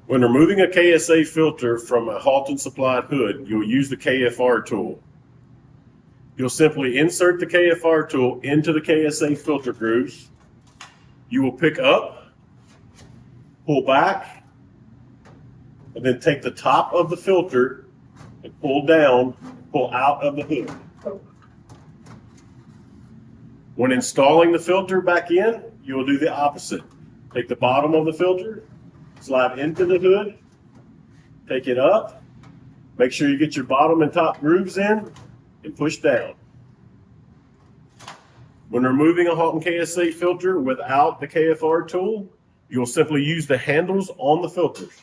When removing a KSA filter from a Halton supplied hood, you'll use the KFR tool. You'll simply insert the KFR tool into the KSA filter grooves. You will pick up, pull back, and then take the top of the filter and pull down, pull out of the hood. When installing the filter back in, you will do the opposite. Take the bottom of the filter, slide into the hood, take it up, make sure you get your bottom and top grooves in, and push down. When removing a Halton KSA filter without the KFR tool, you'll simply use the handles on the filters.